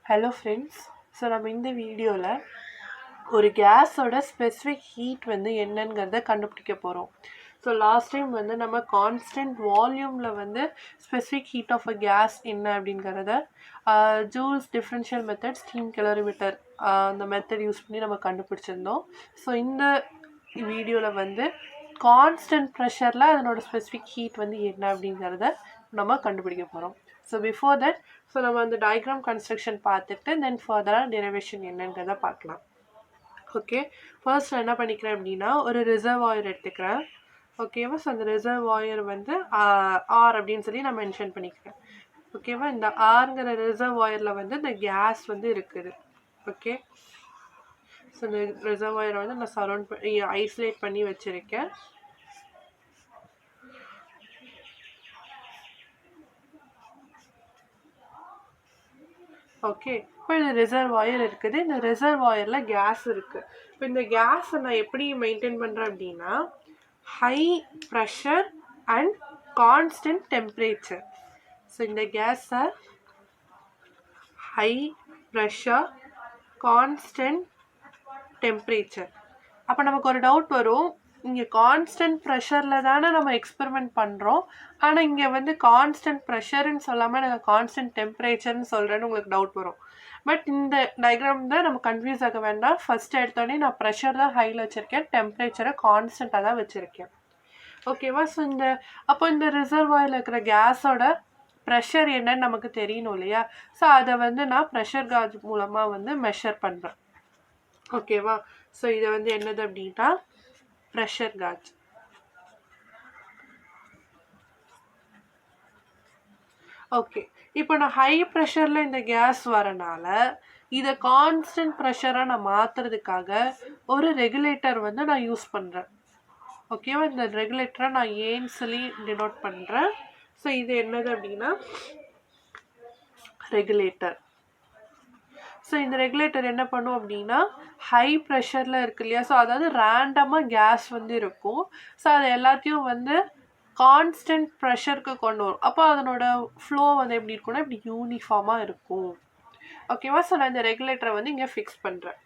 Hello friends. So நம்ம இந்த வீடியோவில் ஒரு கேஸோட ஸ்பெசிஃபிக் ஹீட் வந்து என்னங்கிறத கண்டுபிடிக்க போகிறோம். ஸோ லாஸ்ட் டைம் வந்து நம்ம கான்ஸ்டன்ட் வால்யூமில் வந்து specific heat of a gas என்ன அப்படிங்கிறத Joule's differential method steam calorimeter அந்த மெத்தட் யூஸ் பண்ணி நம்ம கண்டுபிடிச்சிருந்தோம். ஸோ இந்த வீடியோவில் வந்து கான்ஸ்டன்ட் ப்ரெஷரில் அதனோட ஸ்பெசிஃபிக் ஹீட் வந்து என்ன அப்படிங்கிறத நம்ம கண்டுபிடிக்க போகிறோம். ஸோ பிஃபோர் தட் நம்ம அந்த டயக்ராம் கன்ஸ்ட்ரக்ஷன் பார்த்துட்டு தென் ஃபர்தராக டெரிவேஷன் என்னங்கிறத பார்க்கலாம். ஓகே, ஃபர்ஸ்ட் நான் என்ன பண்ணிக்கிறேன் அப்படின்னா ஒரு ரிசர்வாயர் எடுத்துக்கிறேன். ஓகேவா? ஸோ அந்த ரிசர்வாயர் வந்து ஆர் அப்படின்னு சொல்லி நான் மென்ஷன் பண்ணிக்கிறேன். ஓகேவா? இந்த ஆர்ங்கிற ரிசர்வாயரில் வந்து இந்த கேஸ் வந்து இருக்குது. ஓகே, ஸோ இந்த ரிசர்வாயரை வந்து நான் சரௌண்ட் பண்ணி ஐசோலேட் பண்ணி வச்சுருக்கேன். ஓகே, இப்போ இந்த ரிசர்வாயர் இருக்குது. இந்த ரிசர்வாயரில் கேஸ் இருக்குது. இப்போ இந்த கேஸை நான் எப்படி மெயின்டைன் பண்ணுறேன் அப்படின்னா high pressure and constant temperature. So இந்த கேஸை ஹை ப்ரெஷர் கான்ஸ்டன்ட் டெம்பரேச்சர். அப்போ நமக்கு ஒரு டவுட் வரும், இங்கே கான்ஸ்டன்ட் ப்ரெஷரில் தானே நம்ம எக்ஸ்பெரிமெண்ட் பண்ணுறோம், ஆனால் இங்கே வந்து கான்ஸ்டன்ட் ப்ரெஷர்னு சொல்லாமல் நாங்கள் கான்ஸ்டன்ட் டெம்பரேச்சர்னு சொல்கிறேன்னு உங்களுக்கு டவுட் வரும். பட் இந்த டயக்ராம் தான் நம்ம கன்ஃபியூஸ் ஆக வேண்டாம். ஃபஸ்ட் எடுத்தோடனே நான் ப்ரெஷர் தான் ஹையில் வச்சுருக்கேன், டெம்பரேச்சரை கான்ஸ்டண்ட்டாக தான் வச்சுருக்கேன். ஓகேவா? ஸோ அப்போ இந்த ரிசர்வாயரில் இருக்கிற கேஸோட ப்ரெஷர் என்னன்னு நமக்கு தெரியணும் இல்லையா? ஸோ அதை வந்து நான் ப்ரெஷர் காஜ் மூலமாக வந்து மெஷர் பண்ணுறேன். ஓகேவா? ஸோ இதை வந்து என்னது அப்படின்னா ப்ரெஷர் காஜ். ஓகே, இப்போ நான் ஹை ப்ரெஷரில் இந்த கேஸ் வரனால இதை கான்ஸ்டன்ட் ப்ரெஷராக நான் மாற்றுறதுக்காக ஒரு ரெகுலேட்டர் வந்து நான் யூஸ் பண்ணுறேன். ஓகேவா? இந்த ரெகுலேட்டரை நான் ஏன்னு சொல்லி டினோட் பண்ணுறேன். ஸோ இது என்னது அப்படின்னா ரெகுலேட்டர். ஸோ இந்த ரெகுலேட்டர் என்ன பண்ணும் அப்படின்னா ஹை ப்ரெஷரில் இருக்கு இல்லையா? ஸோ அதாவது ரேண்டமாக கேஸ் வந்து இருக்கும். ஸோ அது எல்லாத்தையும் வந்து கான்ஸ்டன்ட் ப்ரெஷருக்கு கொண்டு வரும். அப்போ அதனோட ஃப்ளோ வந்து எப்படி இருக்கும்னா இப்படி யூனிஃபார்மாக இருக்கும். ஓகேவா? ஸோ நான் இந்த ரெகுலேட்டரை வந்து இங்கே ஃபிக்ஸ் பண்ணுறேன்.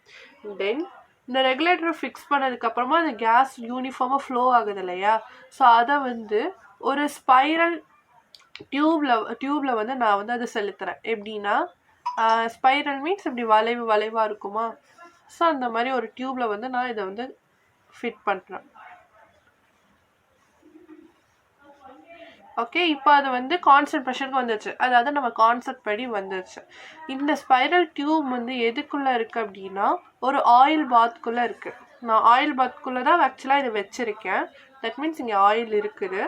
தென் இந்த ரெகுலேட்டரை ஃபிக்ஸ் பண்ணதுக்கப்புறமா அந்த கேஸ் யூனிஃபார்மாக ஃப்ளோ ஆகுது இல்லையா? ஸோ அதை வந்து ஒரு ஸ்பைரல் டியூப்பில் வந்து நான் வந்து அதை செலுத்துகிறேன். எப்படின்னா ஸ்பைரல் மீன்ஸ் இப்படி வளைவாக இருக்குமா? ஸோ அந்த மாதிரி ஒரு டியூப்பில் வந்து நான் இதை வந்து ஃபிட் பண்ணுறேன். ஓகே, இப்போ அது வந்து கான்ஸ்டன்ட் ப்ரெஷருக்கு வந்துருச்சு, அதாவது நம்ம கான்செப்ட் படி வந்துருச்சு. இந்த ஸ்பைரல் டியூப் வந்து எதுக்குள்ளே இருக்குது அப்படின்னா ஒரு ஆயில் பாத்குள்ளே இருக்குது. நான் ஆயில் பாத்குள்ளே தான் ஆக்சுவலாக இதை வச்சுருக்கேன். தட் மீன்ஸ் இங்கே ஆயில் இருக்குது.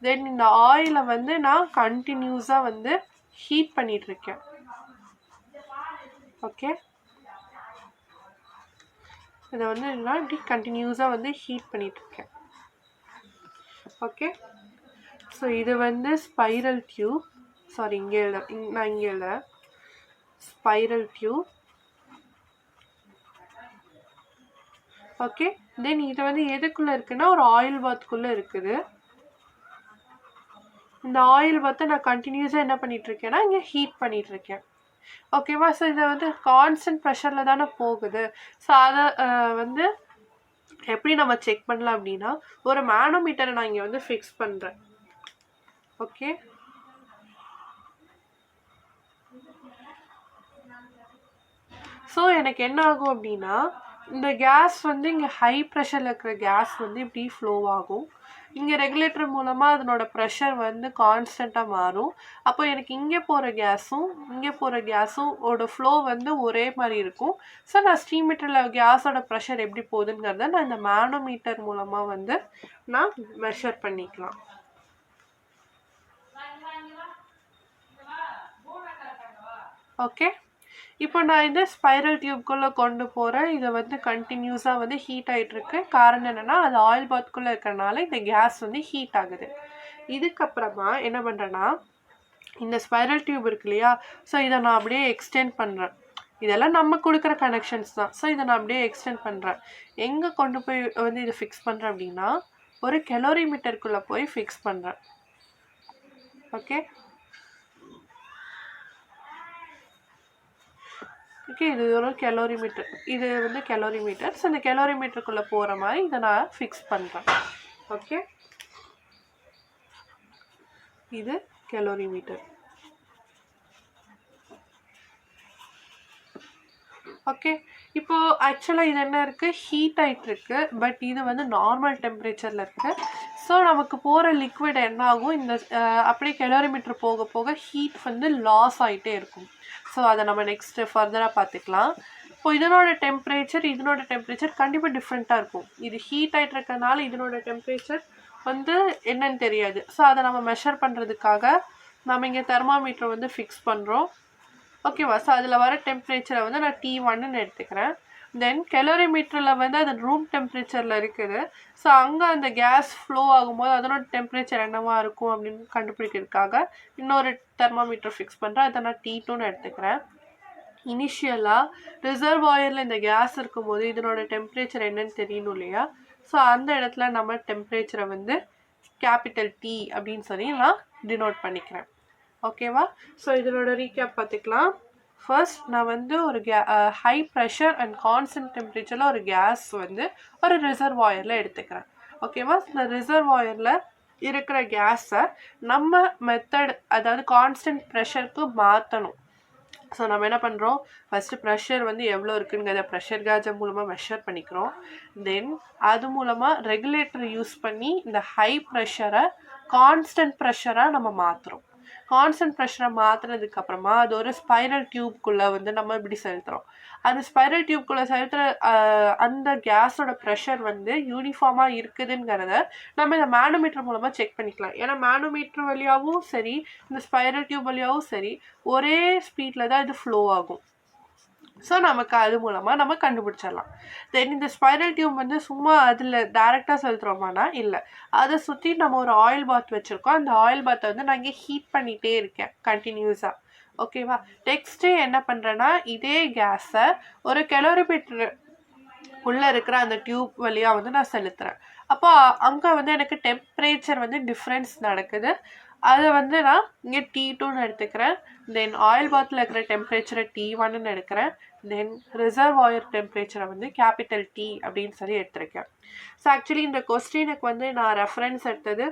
தென் இந்த ஆயிலை வந்து நான் கண்டினியூஸாக வந்து ஹீட் பண்ணிகிட்ருக்கேன். ஓகே, இதை வந்து நான் இப்படி கண்டினியூஸாக வந்து ஹீட் பண்ணிகிட்ருக்கேன். ஓகே, ஸோ இது வந்து ஸ்பைரல் டியூப். சாரி, நான் இங்கே எழுதுறேன் ஸ்பைரல் டியூப். ஓகே, தென் இது வந்து எதுக்குள்ளே இருக்குன்னா ஒரு ஆயில் பாத்துக்குள்ளே இருக்குது. இந்த ஆயில் பாத்தை நான் கண்டினியூஸாக என்ன பண்ணிகிட்ருக்கேன்னா இங்கே ஹீட் பண்ணிகிட்ருக்கேன். ஓகேவா? ஸோ இதை வந்து கான்ஸ்டன்ட் ப்ரெஷரில் தானே போகுது. ஸோ அதை வந்து எப்படி நம்ம செக் பண்ணலாம் அப்படின்னா ஒரு மேனோமீட்டரை நான் இங்கே வந்து ஃபிக்ஸ் பண்ணுறேன். ஓகே, ஸோ எனக்கு என்ன ஆகும் அப்படின்னா இந்த கேஸ் வந்து இங்கே ஹை ப்ரெஷரில் இருக்கிற கேஸ் வந்து இப்படி ஃப்ளோ ஆகும். இங்கே ரெகுலேட்டர் மூலமாக அதனோட ப்ரெஷர் வந்து கான்ஸ்டண்ட்டாக மாறும். அப்போ எனக்கு இங்கே போகிற கேஸும் ஓட ஃப்ளோ வந்து ஒரே மாதிரி இருக்கும். ஸோ நான் ஸ்டீம் மீட்டரில் கேஸோட ப்ரெஷர் எப்படி போகுதுங்கிறத நான் இந்த மேனோமீட்டர் மூலமாக வந்து நான் மெஷர் பண்ணிக்கலாம். ஓகே, இப்போ நான் இந்த ஸ்பைரல் டியூப்குள்ளே கொண்டு போகிறேன். இதை வந்து கண்டினியூஸாக வந்து ஹீட் ஆகிட்டுருக்கு. காரணம் என்னென்னா அது ஆயில் பாத்குள்ளே இருக்கிறனால இந்த கேஸ் வந்து ஹீட் ஆகுது. இதுக்கப்புறமா என்ன பண்ணுறேன்னா இந்த ஸ்பைரல் டியூப் இருக்கு இல்லையா? ஸோ இதை நான் அப்படியே எக்ஸ்டெண்ட் பண்ணுறேன். இதெல்லாம் நம்ம கொடுக்குற கனெக்ஷன்ஸ் தான். ஸோ இதை நான் அப்படியே எக்ஸ்டெண்ட் பண்ணுறேன். எங்கே கொண்டு போய் வந்து இதை ஃபிக்ஸ் பண்ணுறேன் அப்படின்னா ஒரு கலோரிமீட்டருக்குள்ளே போய் ஃபிக்ஸ் பண்ணுறேன். ஓகே, ஓகே, இது ஒரு கலோரிமீட்டர், இது வந்து கலோரிமீட்டர். ஸோ இந்த கலோரிமீட்டருக்குள்ளே போகிற மாதிரி இதை நான் ஃபிக்ஸ் பண்ணுறேன். ஓகே, இது கலோரிமீட்டர். ஓகே, இப்போது ஆக்சுவலாக இது என்ன இருக்குது, ஹீட் ஆகிட்டு இருக்கு. பட் இது வந்து நார்மல் டெம்பரேச்சரில் இருக்குது. ஸோ நமக்கு போகிற லிக்விட் என்ன ஆகும், இந்த அப்படியே கலோரிமீட்டர் போக போக ஹீட் வந்து லாஸ் ஆகிட்டே இருக்கும். ஸோ அதை நம்ம நெக்ஸ்ட்டு ஃபர்தராக பார்த்துக்கலாம். இப்போ இதனோட டெம்பரேச்சர் கண்டிப்பாக டிஃப்ரெண்ட்டாக இருக்கும். இது ஹீட் ஆகிட்டு இருக்கிறதுனால இதனோட டெம்பரேச்சர் வந்து என்னன்னு தெரியாது. ஸோ அதை நம்ம மெஷர் பண்ணுறதுக்காக நம்ம இங்கே தெர்மாமீட்டர் வந்து ஃபிக்ஸ் பண்ணுறோம். ஓகேவா? ஸோ அதில் வர டெம்பரேச்சரை வந்து நான் T1ன்னு எடுத்துக்கிறேன். தென் கலோரிமீட்டரில் வந்து அது ரூம் டெம்பரேச்சரில் இருக்குது. ஸோ அங்கே அந்த கேஸ் ஃப்ளோ ஆகும்போது அதனோட டெம்பரேச்சர் என்னவா இருக்கும் அப்படின்னு கண்டுபிடிக்கிறதுக்காக இன்னொரு தெர்மாமீட்டர் ஃபிக்ஸ் பண்ணுறேன். அதை நான் T2ன்னு எடுத்துக்கிறேன். இனிஷியலாக ரிசர்வாயரில் இந்த கேஸ் இருக்கும்போது இதனோட டெம்பரேச்சர் என்னன்னு தெரியணும் இல்லையா? ஸோ அந்த இடத்துல நம்ம டெம்பரேச்சரை வந்து கேபிட்டல் T அப்படின்னு சொல்லி நான் டினோட் பண்ணிக்கிறேன். ஓகேவா? ஸோ இதனோட ரீகேப் பார்த்துக்கலாம். ஃபர்ஸ்ட் நான் வந்து ஒரு ஹை ப்ரெஷர் அண்ட் கான்ஸ்டன்ட் டெம்பரேச்சரில் ஒரு கேஸ் வந்து ஒரு ரிசர்வாயரில் எடுத்துக்கிறேன். ஓகேவா? இந்த ரிசர்வாயரில் இருக்கிற கேஸை நம்ம மெத்தட், அதாவது கான்ஸ்டன்ட் ப்ரெஷருக்கு மாற்றணும். ஸோ நம்ம என்ன பண்ணுறோம், ஃபஸ்ட்டு ப்ரெஷர் வந்து எவ்வளோ இருக்குங்கிறத ப்ரெஷர் கேஜை மூலமாக மெஷர் பண்ணிக்கிறோம். தென் அது மூலமாக ரெகுலேட்டர் யூஸ் பண்ணி இந்த ஹை ப்ரெஷரை கான்ஸ்டன்ட் ப்ரெஷராக நம்ம மாற்றுறோம். கான்ஸ்டன்ட் ப்ரெஷரை மாற்றினதுக்கப்புறமா அது ஒரு ஸ்பைரல் டியூப்குள்ளே வந்து நம்ம இப்படி செலுத்துகிறோம். அந்த ஸ்பைரல் டியூப்குள்ளே செலுத்துகிற அந்த கேஸோட ப்ரெஷர் வந்து யூனிஃபார்மாக இருக்குதுங்கிறத நம்ம இந்த மேனோமீட்டர் மூலமாக செக் பண்ணிக்கலாம். ஏன்னா மேனோமீட்டர் வழியாகவும் சரி, இந்த ஸ்பைரல் டியூப் வழியாகவும் சரி, ஒரே ஸ்பீடில் தான் இது ஃப்ளோ ஆகும். ஸோ நமக்கு அது மூலமாக நம்ம கண்டுபிடிச்சிடலாம். தென் இந்த ஸ்பைரல் டியூப் வந்து சும்மா அதில் டேரெக்டாக செலுத்துகிறோமானா இல்லை, அதை சுற்றி நம்ம ஒரு ஆயில் பாத் வச்சுருக்கோம். அந்த ஆயில் பாத்தை வந்து நான் இங்கே ஹீட் பண்ணிகிட்டே இருக்கேன் கண்டினியூஸாக. ஓகேவா? நெக்ஸ்ட்டு என்ன பண்ணுறேன்னா, இதே கேஸை ஒரு கலோரிமீட்டர் உள்ளே இருக்கிற அந்த டியூப் வழியாக வந்து நான் செலுத்துகிறேன். அப்போ அங்கே வந்து எனக்கு டெம்பரேச்சர் வந்து டிஃப்ரென்ஸ் நடக்குது. அதை வந்து நான் இங்கே T2ன்னு எடுத்துக்கிறேன். தென் ஆயில் பாத்தில் இருக்கிற டெம்பரேச்சரை T1ன்னு எடுக்கிறேன். தென் ரிசர்வாயர் டெம்பரேச்சரை வந்து கேபிட்டல் T அப்படின்னு சொல்லி எடுத்திருக்கேன். ஸோ ஆக்சுவலி இந்த கொஸ்டினுக்கு வந்து நான் ரெஃபரன்ஸ் எடுத்தது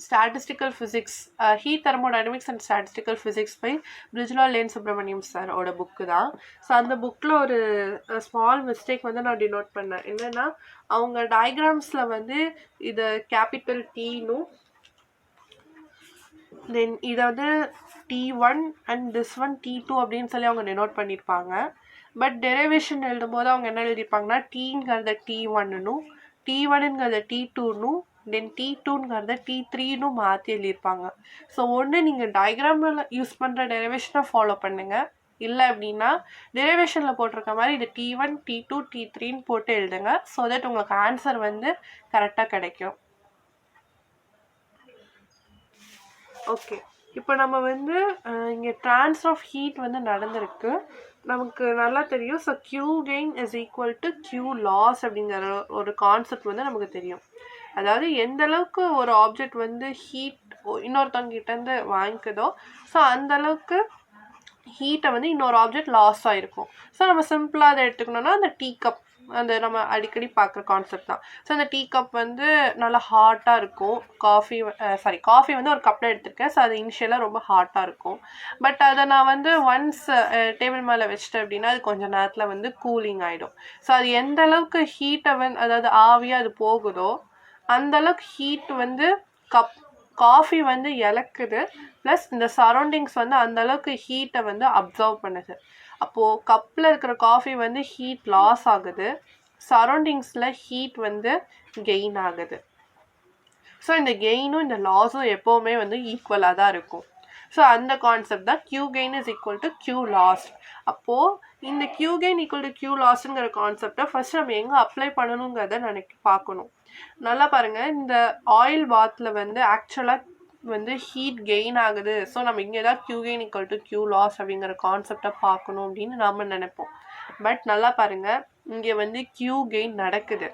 statistical physics, heat thermodynamics and statistical physics by Brijlal லேன் சுப்ரமணியம் சாரோட புக்கு தான். ஸோ அந்த புக்கில் ஒரு ஸ்மால் மிஸ்டேக் வந்து நான் டினோட் பண்ணேன். என்னென்னா, அவங்க டயக்ராம்ஸில் வந்து இதை கேபிட்டல் Tனும் தென் இதை வந்து T1 and this one T2 அப்படின்னு சொல்லி அவங்க டினோட் பண்ணியிருப்பாங்க. பட் டெரிவேஷன் எழுதும்போது அவங்க என்ன எழுதியிருப்பாங்கன்னா, Tங்கிறத T1னும் T1ங்கிறத T2னும் தென் T2ங்கிறத T3னும் மாற்றி எழுதியிருப்பாங்க. ஸோ ஒன்று நீங்கள் டயக்ராமில் யூஸ் பண்ணுற டெரிவேஷனை ஃபாலோ பண்ணுங்கள். இல்லை அப்படின்னா டெரிவேஷனில் போட்டிருக்க மாதிரி இது T1 T2 T3ன்னு போட்டு எழுதுங்க. ஸோ தட் உங்களுக்கு ஆன்சர் வந்து கரெக்டாக கிடைக்கும். ஓகே, இப்போ நம்ம வந்து இங்கே ட்ரான்ஸ்ஃபர் ஆஃப் ஹீட் வந்து நடந்திருக்கு, நமக்கு நல்லா தெரியும். So Q gain is equal to Q loss அப்படிங்கிற ஒரு கான்செப்ட் வந்து நமக்கு தெரியும். அதாவது எந்த அளவுக்கு ஒரு ஆப்ஜெக்ட் வந்து ஹீட் இன்னொருத்தவங்கிட்டேருந்து வாங்கிக்குதோ, ஸோ அந்தளவுக்கு ஹீட்டை வந்து இன்னொரு ஆப்ஜெக்ட் லாஸ் ஆகிருக்கும். ஸோ நம்ம சிம்பிளாக அதை எடுத்துக்கணும்னா அந்த டீ கப், அந்த நம்ம அடிக்கடி பார்க்குற கான்செப்ட் தான். ஸோ அந்த டீ கப் வந்து நல்லா ஹாட்டாக இருக்கும். காஃபி வந்து ஒரு கப்பில் எடுத்திருக்கேன். ஸோ அது இனிஷியலாக ரொம்ப ஹாட்டாக இருக்கும். பட் அதை நான் வந்து ஒன்ஸ் டேபிள் மேலே வச்சுட்டேன் அப்படின்னா அது கொஞ்சம் நேரத்தில் வந்து கூலிங் ஆகிடும். ஸோ அது எந்த அளவுக்கு ஹீட்டை வந்து, அதாவது ஆவியாக அது போகுதோ அந்தளவுக்கு ஹீட் வந்து காஃபி வந்து இழக்குது. ப்ளஸ் இந்த சரௌண்டிங்ஸ் வந்து அந்தளவுக்கு ஹீட்டை வந்து அப்சர்வ் பண்ணுது. அப்போது கப்பில் இருக்கிற காஃபி வந்து ஹீட் லாஸ் ஆகுது, சரௌண்டிங்ஸில் ஹீட் வந்து கெயின் ஆகுது. ஸோ இந்த கெயினும் இந்த லாஸும் எப்போவுமே வந்து ஈக்குவலாக தான் இருக்கும். ஸோ அந்த கான்செப்ட் தான் Q gain is equal to Q loss. அப்போது இந்த Q gain equal to Q லாஸுங்கிற கான்செப்டை ஃபஸ்ட் நம்ம எங்கே அப்ளை பண்ணணுங்கிறத பார்க்கணும். நல்லா பாருங்கள், இந்த ஆயில் பாத்தில் வந்து ஆக்சுவலாக வந்து ஹீட் கெயின் ஆகுது. ஸோ நம்ம இங்கே தான் Q gain equal to Q loss அப்படிங்கிற கான்செப்டை பார்க்கணும் அப்படின்னு நாம் நினைப்போம். பட் நல்லா பாருங்கள், இங்கே வந்து Q கெயின் நடக்குது.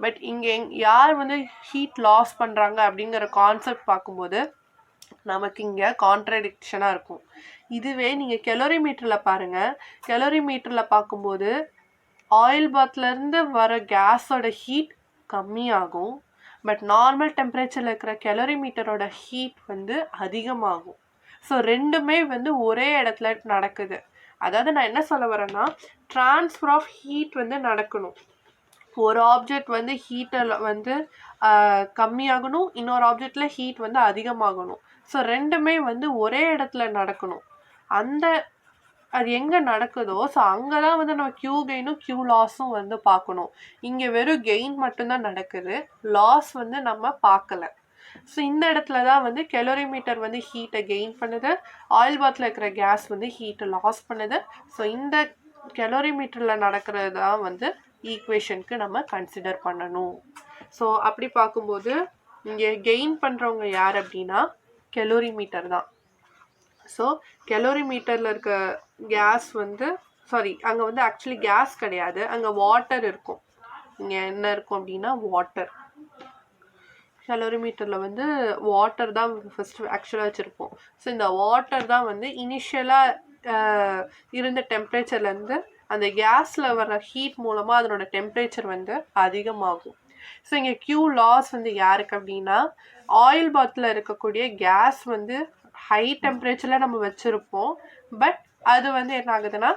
பட் இங்கே யார் வந்து ஹீட் லாஸ் பண்ணுறாங்க அப்படிங்கிற கான்செப்ட் பார்க்கும்போது நமக்கு இங்கே கான்ட்ரடிக்ஷனாக இருக்கும். இதுவே நீங்கள் கெலோரிமீட்டரில் பாருங்கள், கெலோரிமீட்டரில் பார்க்கும்போது ஆயில் பாத்லேருந்து வர கேஸோட ஹீட் கம்மியாகும், பட் நார்மல் டெம்பரேச்சரில் இருக்கிற கெலோரிமீட்டரோட ஹீட் வந்து அதிகமாகும். ஸோ ரெண்டுமே வந்து ஒரே இடத்துல நடக்குது. அதாவது நான் என்ன சொல்ல வரேன்னா, ட்ரான்ஸ்ஃபர் ஆஃப் ஹீட் வந்து நடக்கணும். ஒரு ஆப்ஜெக்ட் வந்து ஹீட்டில் வந்து கம்மியாகணும், இன்னொரு ஆப்ஜெக்டில் ஹீட் வந்து அதிகமாகணும். ஸோ ரெண்டுமே வந்து ஒரே இடத்துல நடக்கணும். அது எங்கே நடக்குதோ ஸோ அங்கே தான் வந்து நம்ம கியூ கெயினும் கியூ லாஸும் வந்து பார்க்கணும். இங்கே வெறும் கெயின் மட்டும்தான் நடக்குது, லாஸ் வந்து நம்ம பார்க்கல. ஸோ இந்த இடத்துல தான் வந்து கெலோரிமீட்டர் வந்து ஹீட்டை கெயின் பண்ணுது, ஆயில் பாத்தில் இருக்கிற கேஸ் வந்து ஹீட்டை லாஸ் பண்ணுது. ஸோ இந்த கெலோரிமீட்டரில் நடக்கிறது தான் வந்து ஈக்குவேஷனுக்கு நம்ம கன்சிடர் பண்ணணும். ஸோ அப்படி பார்க்கும்போது இங்கே கெயின் பண்ணுறவங்க யார் அப்படின்னா கெலோரிமீட்டர் தான். ஸோ கெலோரிமீட்டரில் இருக்க கேஸ் வந்து அங்கே வந்து ஆக்சுவலி கேஸ் கிடையாது, அங்கே வாட்டர் இருக்கும். இங்கே என்ன இருக்கும் அப்படின்னா வாட்டர். கெலோரிமீட்டரில் வந்து வாட்டர் தான் ஃபஸ்ட்டு ஆக்சுவலாக வச்சுருப்போம். ஸோ இந்த வாட்டர் தான் வந்து இனிஷியலாக இருந்த டெம்பரேச்சர்லேருந்து அந்த கேஸில் வர ஹீட் மூலமாக அதனோட டெம்பரேச்சர் வந்து அதிகமாகும். ஸோ இங்கே கியூ லாஸ் வந்து யாருக்கு அப்படின்னா, ஆயில் பாத்தில் இருக்கக்கூடிய கேஸ் வந்து ஹை டெம்பரேச்சரில் நம்ம வச்சுருப்போம், பட் அது வந்து என்ன ஆகுதுன்னா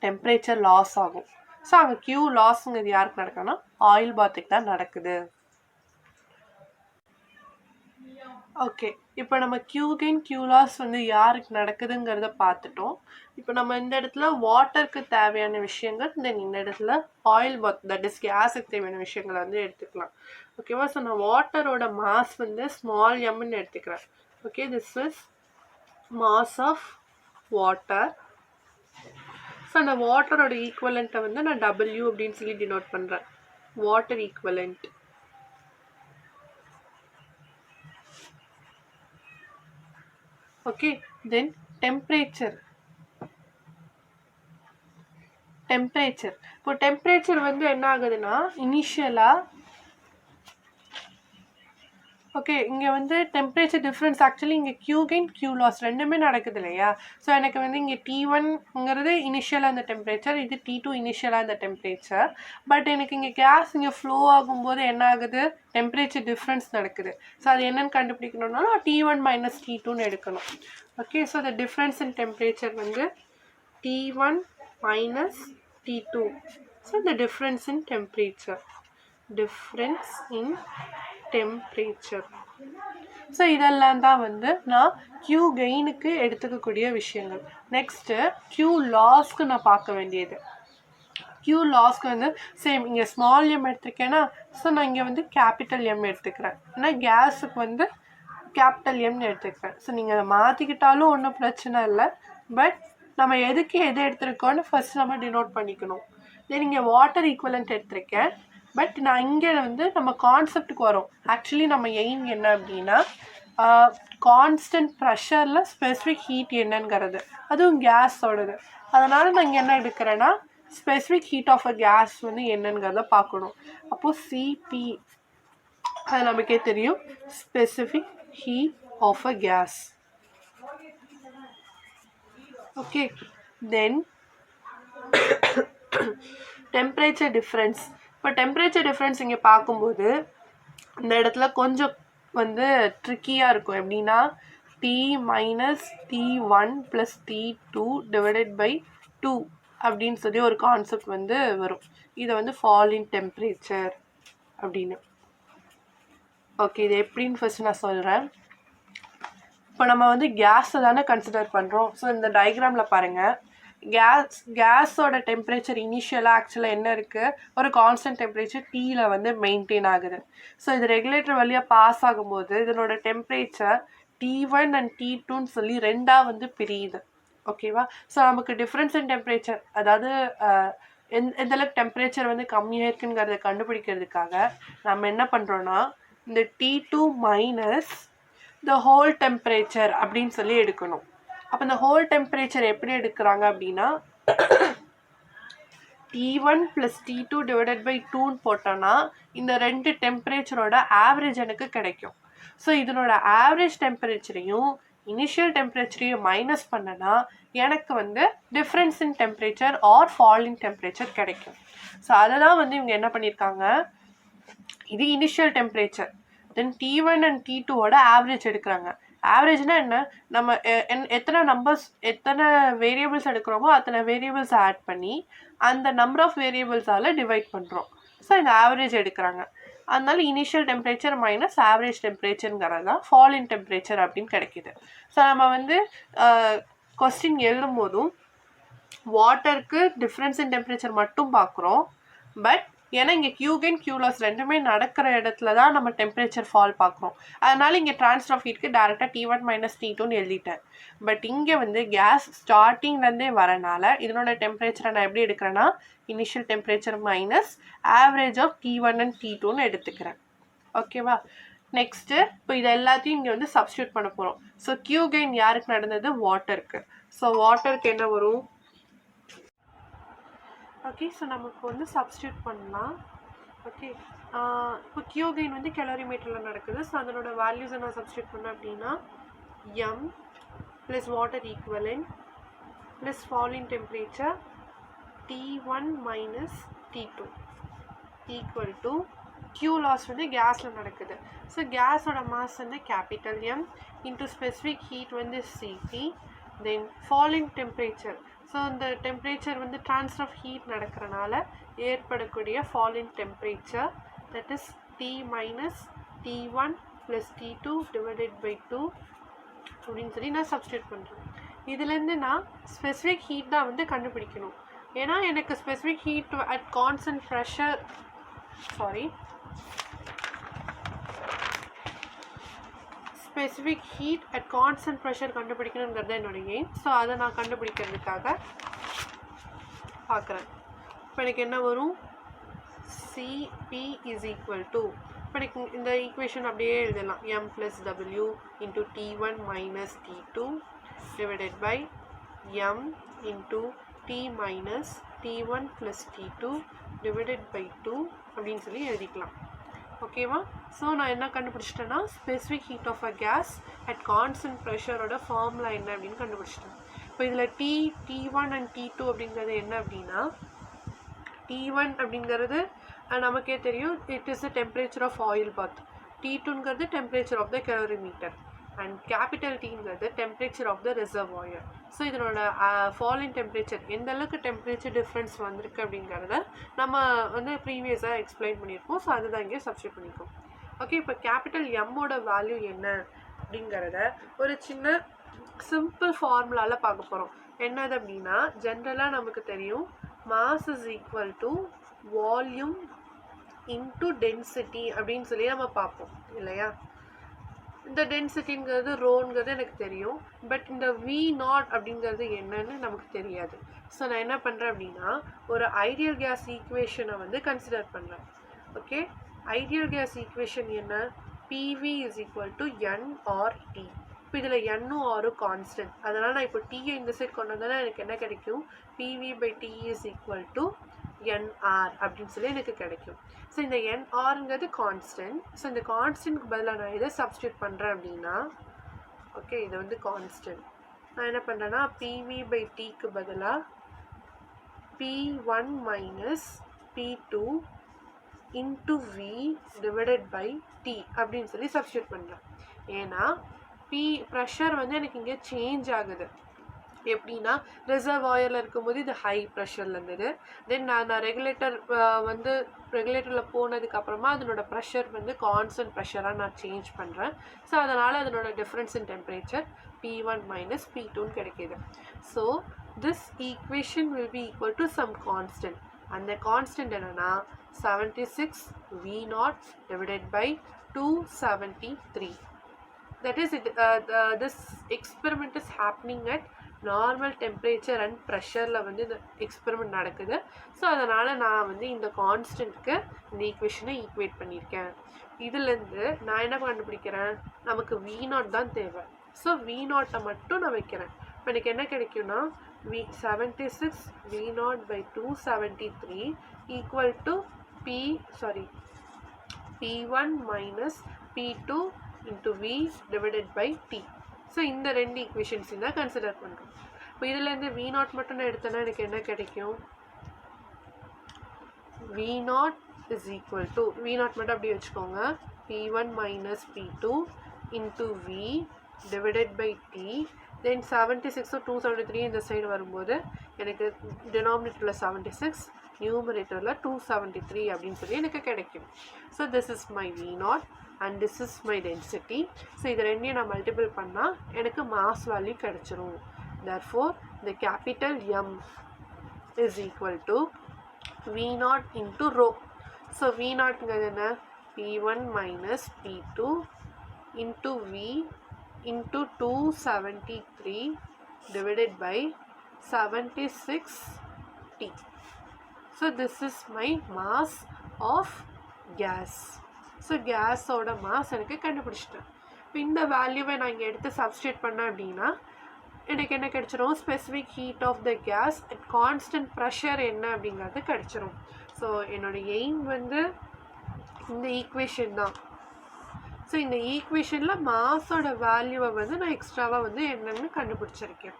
டெம்பரேச்சர் லாஸ் ஆகும். ஸோ அங்கே கியூ லாஸுங்கிறது யாருக்கு நடக்குதுன்னா ஆயில் பாத்துக்கு தான் நடக்குது. ஓகே, இப்போ நம்ம கியூ கெயின் கியூ லாஸ் வந்து யாருக்கு நடக்குதுங்கிறத பார்த்துட்டோம். இப்போ நம்ம இந்த இடத்துல வாட்டருக்கு தேவையான விஷயங்கள், தென் இந்த இடத்துல ஆயில் பாத் தட் இஸ் கேஸுக்கு தேவையான விஷயங்களை வந்து எடுத்துக்கலாம். ஓகேவா? ஸோ நான் வாட்டரோட மாஸ் வந்து ஸ்மால் எம்னு எடுத்துக்கிறேன். Okay, this is mass of water. So அந்த வாட்டரோட ஈக்குவலண்ட்டை வந்து நான் W அப்படின்னு சொல்லி டினோட் பண்ணுறேன், water equivalent. Okay, then temperature. இப்போ டெம்பரேச்சர் வந்து என்ன ஆகுதுன்னா இனிஷியலாக ஓகே இங்கே வந்து டெம்பரேச்சர் டிஃப்ரென்ஸ் ஆக்சுவலி இங்கே கியூ கெயின் கியூ லாஸ் ரெண்டுமே நடக்குது இல்லையா? ஸோ எனக்கு வந்து இங்கே T1ங்கிறது இனிஷியலாக இந்த டெம்பரேச்சர், இது T2 இனிஷியலாக இந்த டெம்பரேச்சர். பட் எனக்கு இங்கே கேஸ் இங்கே ஃப்ளோ ஆகும்போது என்ன ஆகுது, டெம்பரேச்சர் டிஃப்ரென்ஸ் நடக்குது. ஸோ அது என்னென்னு கண்டுபிடிக்கணும்னா T1 மைனஸ் T2ன்னு எடுக்கணும். Okay, so the difference in temperature வந்து T1 minus T2. So the difference in temperature, temperature. So இதெல்லாம் தான் வந்து நான் கியூ கெயினுக்கு எடுத்துக்கக்கூடிய விஷயங்கள். நெக்ஸ்ட்டு கியூ லாஸ்க்கு நான் பார்க்க வேண்டியது. கியூ லாஸ்க்கு வந்து சேம் இங்கே ஸ்மால் எம் எடுத்துருக்கேன்னா, ஸோ நான் இங்கே வந்து கேபிட்டல் எம் எடுத்துக்கிறேன். ஏன்னா கேஸுக்கு வந்து கேபிட்டல் எம்னு எடுத்துக்கிறேன். ஸோ நீங்கள் அதை மாற்றிக்கிட்டாலும் ஒன்றும் பிரச்சனை இல்லை, பட் நம்ம எதுக்கு எது எடுத்துருக்கோன்னு ஃபர்ஸ்ட் நம்ம டினோட் பண்ணிக்கணும். தென் இங்கே வாட்டர் ஈக்குவலண்ட் எடுத்திருக்கேன், பட் நான் இங்கே வந்து நம்ம கான்செப்டுக்கு வரோம். ஆக்சுவலி நம்ம எய்ம் என்ன அப்படின்னா கான்ஸ்டன்ட் ப்ரெஷரில் ஸ்பெசிஃபிக் ஹீட் என்னங்கிறது, அதுவும் கேஸோடது. அதனால் நான் இங்கே என்ன எடுக்கிறேன்னா specific heat of a gas வந்து என்னங்கிறத பார்க்கணும். அப்போது சிபி அது நமக்கே தெரியும், specific heat of a gas. Okay, then temperature difference. இப்போ டெம்பரேச்சர் டிஃப்ரென்ஸ் இங்கே பார்க்கும்போது இந்த இடத்துல கொஞ்சம் வந்து ட்ரிக்கியாக இருக்கும். எப்படின்னா T minus T1 plus T2 divided by 2 அப்படின்னு சொல்லி ஒரு கான்செப்ட் வந்து வரும். இதை வந்து ஃபால் இன் டெம்பரேச்சர் அப்படின்னு. ஓகே, இது எப்படின்னு ஃபர்ஸ்ட் நான் சொல்கிறேன். இப்போ நம்ம வந்து கேஸை தானே கன்சிடர் பண்ணுறோம். ஸோ இந்த டயக்ராமில் பாருங்கள், கேஸோட டெம்பரேச்சர் இனிஷியலாக ஆக்சுவலாக என்ன இருக்குது, ஒரு கான்ஸ்டன்ட் டெம்பரேச்சர் Tயில் வந்து மெயின்டைன் ஆகுது. ஸோ இது ரெகுலேட்டர் வழியாக பாஸ் ஆகும்போது இதனோட டெம்பரேச்சர் T1 அண்ட் T2ன்னு சொல்லி ரெண்டாக வந்து பிரியுது. ஓகேவா? ஸோ நமக்கு டிஃப்ரென்ஸ் இன் டெம்பரேச்சர், அதாவது எந்தளவுக்கு டெம்பரேச்சர் வந்து கம்மியாக இருக்குங்கிறத கண்டுபிடிக்கிறதுக்காக நம்ம என்ன பண்ணுறோன்னா இந்த T2 minus the whole temperature அப்படின்னு சொல்லி எடுக்கணும். அப்போ இந்த ஹோல் டெம்பரேச்சர் எப்படி எடுக்கிறாங்க அப்படின்னா T1 plus T2 divided by 2ன்னு போட்டோன்னா இந்த ரெண்டு டெம்பரேச்சரோட ஆவரேஜ் எனக்கு கிடைக்கும். ஸோ இதனோட ஆவரேஜ் டெம்பரேச்சரையும் இனிஷியல் டெம்பரேச்சரையும் மைனஸ் பண்ணனா எனக்கு வந்து difference in temperature or fall in temperature கிடைக்கும். ஸோ அதை தான் வந்து இவங்க என்ன பண்ணியிருக்காங்க, இது initial temperature, then T1 and T2ஓட ஆவரேஜ் எடுக்கிறாங்க. ஆவரேஜ்னா என்ன, நம்ம எத்தனை வேரியபிள்ஸ் எடுக்கிறோமோ அத்தனை வேரியபிள்ஸ் ஆட் பண்ணி அந்த நம்பர் ஆஃப் வேரியபிள்ஸால் டிவைட் பண்ணுறோம். ஸோ இந்த ஆவரேஜ் எடுக்கிறாங்க. அதனால இனிஷியல் டெம்பரேச்சர் மைனஸ் ஆவரேஜ் டெம்பரேச்சருங்கிறது தான் ஃபால் இன் டெம்பரேச்சர் அப்படின்னு கிடைக்கிது. ஸோ நம்ம வந்து கொஸ்டின் எழுதும் போதும் வாட்டருக்கு டிஃப்ரென்ஸ் இன் டெம்பரேச்சர் மட்டும் பார்க்குறோம். பட் ஏன்னா இங்கே Q gain Q loss ரெண்டுமே நடக்கிற இடத்துல தான் நம்ம டெம்பரேச்சர் ஃபால் பார்க்குறோம். அதனால இங்கே ட்ரான்ஸ்ஃபர் ஆஃப் ஹீட்க்கு டேரெக்டாக T1 மைனஸ் T2ன்னு எழுதிட்டேன். பட் இங்கே வந்து கேஸ் ஸ்டார்டிங்லேருந்தே வரனால இதனோட டெம்பரேச்சரை நான் எப்படி எடுக்கிறேன்னா initial temperature minus average of T1 and T2ன்னு எடுத்துக்கிறேன். ஓகேவா? நெக்ஸ்ட்டு இப்போ இது எல்லாத்தையும் இங்கே வந்து சப்ஸ்டியூட் பண்ண போகிறோம். ஸோ Q gain யாருக்கு நடந்தது, வாட்டருக்கு. ஸோ வாட்டருக்கு என்ன வரும், ஓகே. ஸோ நமக்கு வந்து சப்ஸ்டியூட் பண்ணலாம். ஓகே, இப்போ Q gain வந்து கெலோரிமீட்டரில் நடக்குது. ஸோ அதனோட வேல்யூஸை நான் சப்ஸ்டியூட் பண்ணேன் அப்படின்னா M plus water equivalent plus fall in temperature T1 minus T2 equal to Q loss வந்து கேஸில் நடக்குது. ஸோ கேஸோட மாஸ் வந்து capital M into specific heat வந்து Cp, then fall in temperature. So இந்த டெம்பரேச்சர் வந்து ட்ரான்ஸ்ஃபர் ஆஃப் ஹீட் நடக்கிறனால ஏற்படக்கூடிய fall in temperature, that is T minus T1 plus T2 divided by 2 அப்படின்னு சொல்லி நான் சப்ஸ்டியூட் பண்ணுறேன். இதுலேருந்து நான் ஸ்பெசிஃபிக் ஹீட் தான் வந்து கண்டுபிடிக்கணும். ஏன்னா எனக்கு specific heat at constant pressure specific heat at constant pressure கண்டுபிடிக்கணுங்கிறது என்னோட எய்ம். ஸோ அதை நான் கண்டுபிடிக்கிறதுக்காக பார்க்குறேன். இப்போ எனக்கு என்ன வரும், Cp இஸ் ஈக்குவல் டு, இப்போ எனக்கு இந்த ஈக்குவேஷன் அப்படியே எழுதலாம், M plus W into T1 minus T2 divided by M into T minus T1 plus T2 divided by 2 அப்படின்னு சொல்லி எழுதிக்கலாம். ஓகேவா? ஸோ நான் என்ன கண்டுபிடிச்சிட்டேன்னா specific heat of a gas at constant ப்ரெஷரோட ஃபார்முலா என்ன அப்படின்னு கண்டுபிடிச்சிட்டேன். இப்போ இதில் T1 அண்ட் T2 அப்படிங்கிறது என்ன அப்படின்னா, T1 அப்படிங்கிறது நமக்கே தெரியும், it is the temperature of oil bath. T2ங்கிறது temperature of the calorimeter and capital Tங்கிறது temperature of the reservoir. So இதனோட ஃபால் இன் டெம்பரேச்சர் எந்த அளவுக்கு டெம்பரேச்சர் டிஃப்ரென்ஸ் வந்திருக்கு அப்படிங்கிறத நம்ம வந்து ப்ரீவியஸாக எக்ஸ்பிளைன் பண்ணியிருக்கோம். ஸோ அதுதான் இங்கே சப்ஸ்டியூட் பண்ணியிருக்கோம். ஓகே, இப்போ கேபிட்டல் எம்மோட வேல்யூ என்ன அப்படிங்கிறத ஒரு சின்ன சிம்பிள் ஃபார்முலாவில் பார்க்க போகிறோம். என்னது அப்படின்னா, ஜென்ரலாக நமக்கு தெரியும் mass is equal to volume into density அப்படின்னு சொல்லி நம்ம பார்ப்போம் இல்லையா. இந்த டென்சிட்டிங்கிறது ரோங்கிறது எனக்கு தெரியும். பட் இந்த V0 அப்படிங்கிறது என்னன்னு நமக்கு தெரியாது. ஸோ நான் என்ன பண்ணுறேன் அப்படின்னா ஒரு ஐடியல் கேஸ் ஈக்குவேஷனை வந்து கன்சிடர் பண்ணுறேன். ஓகே, ஐடியல் கேஸ் ஈக்குவேஷன் என்ன, PV is equal to N R T. இப்போ இதில் N-ம் ஆரும் கான்ஸ்டன்ட். அதனால் நான் இப்போ T-யை இந்த சைட் கொண்டு வந்தேன்னா எனக்கு என்ன கிடைக்கும், PV by T is equal to NR அப்படின்னு சொல்லி எனக்கு கிடைக்கும். ஸோ இந்த NRங்கிறது கான்ஸ்டன்ட். ஸோ இந்த கான்ஸ்டன்ட்க்கு பதிலாக நான் இதை சப்ஸ்டியூட் பண்ணுறேன் அப்படின்னா, ஓகே, இது வந்து கான்ஸ்டன்ட். நான் என்ன பண்ணுறேன்னா PV பை Tக்கு பதிலாக P1 minus P2 into V divided by T அப்படின்னு சொல்லி சப்ஸ்டியூட் பண்ணுறேன். ஏன்னா ப்ரெஷர் வந்து எனக்கு இங்கே சேஞ்ச் ஆகுது. எப்படின்னா ரிசர்வாயரில் இருக்கும்போது இது ஹை ப்ரெஷரில் இருந்தது. தென் நான் ரெகுலேட்டரில் போனதுக்கப்புறமா அதனோட ப்ரெஷர் வந்து கான்ஸ்டன்ட் ப்ரெஷராக நான் சேஞ்ச் பண்ணுறேன். ஸோ அதனால் அதனோட difference in temperature P1 minus P2ன்னு கிடைக்கிது. So this equation will be equal to some constant. அந்த கான்ஸ்டன்ட் என்னென்னா 76 V0 டிவைடட் பை 273. That is it. This experiment is happening at normal temperature and ப்ரெஷரில் வந்து இந்த எக்ஸ்பெரிமெண்ட் நடக்குது. ஸோ அதனால் நான் வந்து இந்த கான்ஸ்டன்ட்க்கு இந்த ஈக்குவேஷனை ஈக்குவேட் பண்ணியிருக்கேன். இதுலேருந்து நான் என்ன கண்டுபிடிக்கிறேன், நமக்கு V0 தான் தேவை. ஸோ V0 மட்டும் நான் வைக்கிறேன். இப்போ எனக்கு என்ன கிடைக்கும்னா 76 V0 by 273 equal to P1 minus P2 into V divided by T. So இந்த ரெண்டு ஈக்குவேஷன்ஸையும் தான் கன்சிடர் பண்ணுறோம். இப்போ இதுலேருந்து V0 மட்டும் நான் எடுத்தேன்னா எனக்கு என்ன கிடைக்கும்? V0 is equal to V0 மட்டும் அப்படியே வச்சுக்கோங்க, P1 minus P2 into V divided by T. Then 76 273 இந்த சைடு வரும்போது எனக்கு டினாமினேட்டரில் 76, நியூமரேட்டரில் 273 அப்படின்னு சொல்லி எனக்கு கிடைக்கும். So this is my V0 and this is my density. So இது ரெண்டையும் நான் மல்டிபிள் பண்ணால் எனக்கு மாஸ் வேல்யூ கிடைச்சிரும். therefore the capital M is equal to V0 into rho. So V0ங்கிறது என்ன? P1 minus P2 into V into 273 divided by 76T. So this is my mass of gas. So gas ஓட mass எனக்கு கண்டுபிடிச்சிட்டேன். இப்போ இந்த வேல்யூவை நான் இங்கே எடுத்து சப்ஸ்டியூட் பண்ணேன் அப்படின்னா எனக்கு என்ன கிடைச்சிரும்? Specific heat of the gas at constant pressure என்ன அப்படிங்கிறது கிடைச்சிரும். ஸோ என்னோடய எய்ம் வந்து இந்த ஈக்குவேஷன் தான். ஸோ இந்த ஈக்குவேஷனில் மாஸோட வேல்யூவை வந்து நான் எக்ஸ்ட்ராவாக வந்து என்னென்னு கண்டுபிடிச்சிருக்கேன்.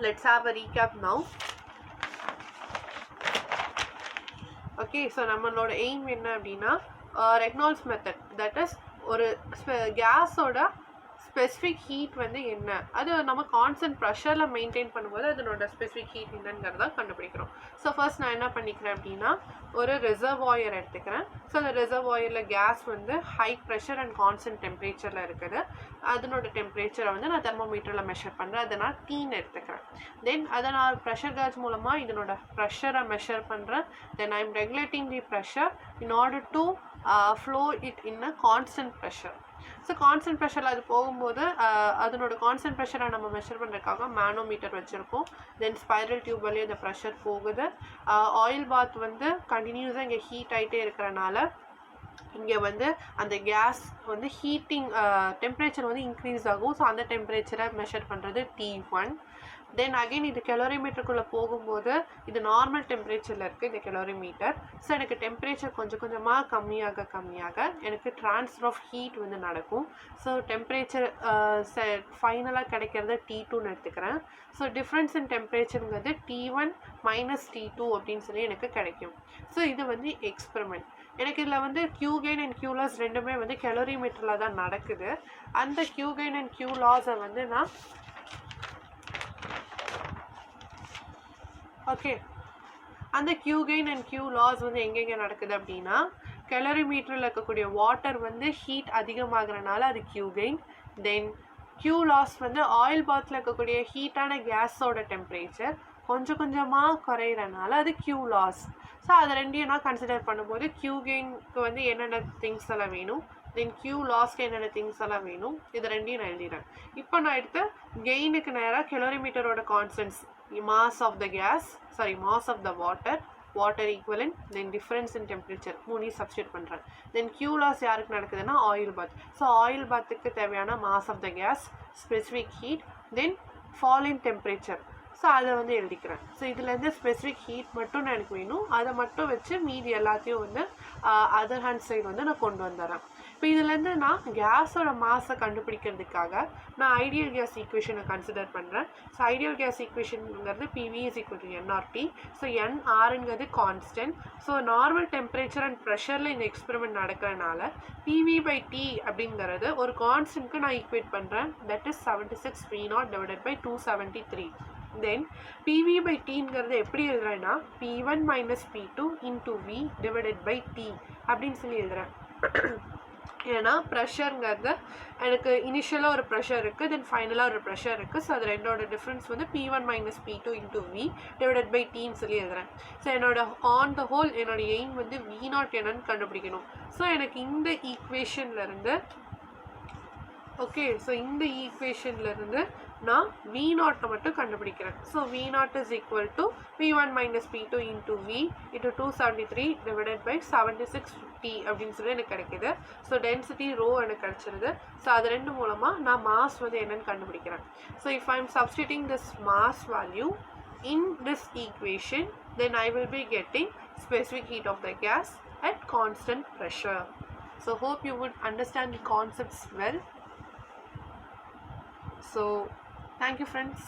Let's have a recap now. Okay, so நம்மளோட எய்ம் என்ன அப்படின்னா ரெக்னால்ட்ஸ் மெத்தட், தட் இஸ் ஒரு கேஸோட ஸ்பெசிஃபிக் ஹீட் வந்து என்ன, அது நம்ம கான்ஸ்டன்ட் ப்ரெஷரில் மெயின்டைன் பண்ணும்போது அதனோட ஸ்பெசிஃபிக் ஹீட் என்னங்கிறத கண்டுபிடிக்கிறோம். ஸோ ஃபர்ஸ்ட் நான் என்ன பண்ணிக்கிறேன் அப்படின்னா ஒரு ரிசர்வாயர் எடுத்துக்கிறேன். ஸோ அந்த ரிசர்வாயரில் கேஸ் வந்து ஹை ப்ரெஷர் அண்ட் கான்ஸ்டன்ட் டெம்பரேச்சரில் இருக்குது. அதனோட டெம்பரேச்சரை வந்து நான் தெர்மோமீட்டரில் மெஷர் பண்ணுறேன். அதை நான் டீன்னு எடுத்துக்கிறேன். தென் அதை நான் ப்ரெஷர் கேஜ் மூலமாக இதனோட ப்ரெஷரை மெஷர் பண்ணுறேன். Then I am regulating the pressure in order to flow it in a constant pressure. So constant ப்ரெஷரில் அது போகும்போது அதனோட கான்ஸ்டன்ட் ப்ரெஷரை நம்ம மெஷர் பண்ணுறதுக்காக மேனோமீட்டர் வச்சுருக்கோம். தென் ஸ்பைரல் டியூப் வழியே அந்த ப்ரெஷர் போகுது. ஆயில் பாத் வந்து கண்டினியூஸாக இங்கே ஹீட் ஆகிட்டே இருக்கிறனால இங்கே வந்து அந்த கேஸ் வந்து ஹீட்டிங் டெம்பரேச்சர் வந்து இன்க்ரீஸ் ஆகும். ஸோ அந்த டெம்பரேச்சரை மெஷர் பண்ணுறது T1. தென் அகெயின் இது கெலோரிமீட்டருக்குள்ளே போகும்போது இது நார்மல் டெம்பரேச்சரில் இருக்குது இந்த கெலோரிமீட்டர். ஸோ எனக்கு டெம்பரேச்சர் கொஞ்சம் கொஞ்சமாக கம்மியாக எனக்கு ட்ரான்ஸ்ஃபர் ஆஃப் ஹீட் வந்து நடக்கும். ஸோ டெம்பரேச்சர் ஃபைனலாக கிடைக்கிறது T2ன்னு எடுத்துக்கிறேன். ஸோ டிஃப்ரென்ஸ் இன் டெம்பரேச்சருங்கிறது T1 minus T2 அப்படின்னு சொல்லி எனக்கு கிடைக்கும். ஸோ இது வந்து எக்ஸ்பெரிமெண்ட். எனக்கு இதில் வந்து Q gain and Q loss ரெண்டுமே வந்து கெலோரிமீட்டரில் தான் நடக்குது. அந்த Q gain அண்ட் Q loss-ஐ வந்து நான் ஓகே அந்த Q gain and Q loss வந்து எங்கெங்கே நடக்குது அப்படின்னா கெலோரிமீட்டரில் இருக்கக்கூடிய வாட்டர் வந்து ஹீட் அதிகமாகறனால அது Q gain. தென் Q loss வந்து ஆயில் பாத்தில் இருக்கக்கூடிய ஹீட்டான கேஸோட டெம்பரேச்சர் கொஞ்சம் கொஞ்சமாக குறையிறனால அது Q loss. ஸோ அதை ரெண்டையும் நான் கன்சிடர் பண்ணும்போது Q gainக்கு வந்து என்னென்ன திங்ஸ் எல்லாம் வேணும், தென் Q lossக்கு என்னென்ன திங்ஸ் எல்லாம் வேணும், இது ரெண்டையும் நான் எழுதிடுறேன். இப்போ நான் எடுத்து கெயினுக்கு நேராக கெலோரிமீட்டரோட constants mass of the gas, mass of the water equivalent, then difference in temperature மூணையும் சப்ஸ்டியூட் பண்ணுறேன். தென் Q loss யாருக்கு நடக்குதுன்னா ஆயில் பாத். ஸோ ஆயில் பாத்துக்கு தேவையான mass of the gas, specific heat, then fall in temperature. So அதை வந்து எழுதிக்கிறேன். So இதுலேருந்து ஸ்பெசிஃபிக் ஹீட் மட்டும் நான் எனக்கு வேணும். அதை மட்டும் வச்சு மீதி எல்லாத்தையும் வந்து அதர் ஹேண்ட் சைடு வந்து நான் கொண்டு வந்துடுறேன். இப்போ இதுலேருந்து நான் கேஸோட மாஸை கண்டுபிடிக்கிறதுக்காக நான் ஐடியல் கேஸ் ஈக்குவேஷனை கன்சிடர் பண்ணுறேன். ஸோ ஐடியல் கேஸ் ஈக்குவேஷனுங்கிறது PV is equal to nRT. So nRங்கிறது constant. So normal temperature and ப்ரெஷரில் இந்த எக்ஸ்பெரிமெண்ட் நடக்கிறனால PV/T அப்படிங்கிறது ஒரு கான்ஸ்டன்ட்க்கு நான் ஈக்குவேட் பண்ணுறேன். That is 76 V0 divided by 273. தென் PV/Tங்கிறது எப்படி எழுதுறேன்னா P1 minus P2 into V divided by T அப்படின்னு சொல்லி எழுதுறேன். ஏன்னா ப்ரெஷருங்கிறது எனக்கு இனிஷியலாக ஒரு ப்ரெஷர் இருக்குது, தென் ஃபைனலாக ஒரு ப்ரெஷர் இருக்குது. ஸோ அது ரெண்டோட டிஃப்ரென்ஸ் வந்து P1 minus P2 into V divided by Tன்னு சொல்லி எழுதுறேன். ஸோ என்னோட ஆன் த ஹோல் என்னோட எய்ம் வந்து V0 என்னன்னு கண்டுபிடிக்கணும். ஸோ எனக்கு இந்த ஈக்குவேஷன்லேருந்து ஸோ இந்த ஈக்குவேஷன்லேருந்து நான் V0 மட்டும் கண்டுபிடிக்கிறேன். So V0 is equal to P1 minus P2 into V into 273 divided by 76T அப்படின்னு சொல்லி எனக்கு கிடைக்குது. ஸோ டென்சிட்டி ரோ எனக்கு கிடைச்சிருது. ஸோ அது ரெண்டு மூலமாக நான் மாஸ் வந்து என்னன்னு கண்டுபிடிக்கிறேன். So if I am substituting this mass value in this equation, then I will be getting specific heat of the gas at constant pressure. So hope you would understand the concepts well. So thank you friends.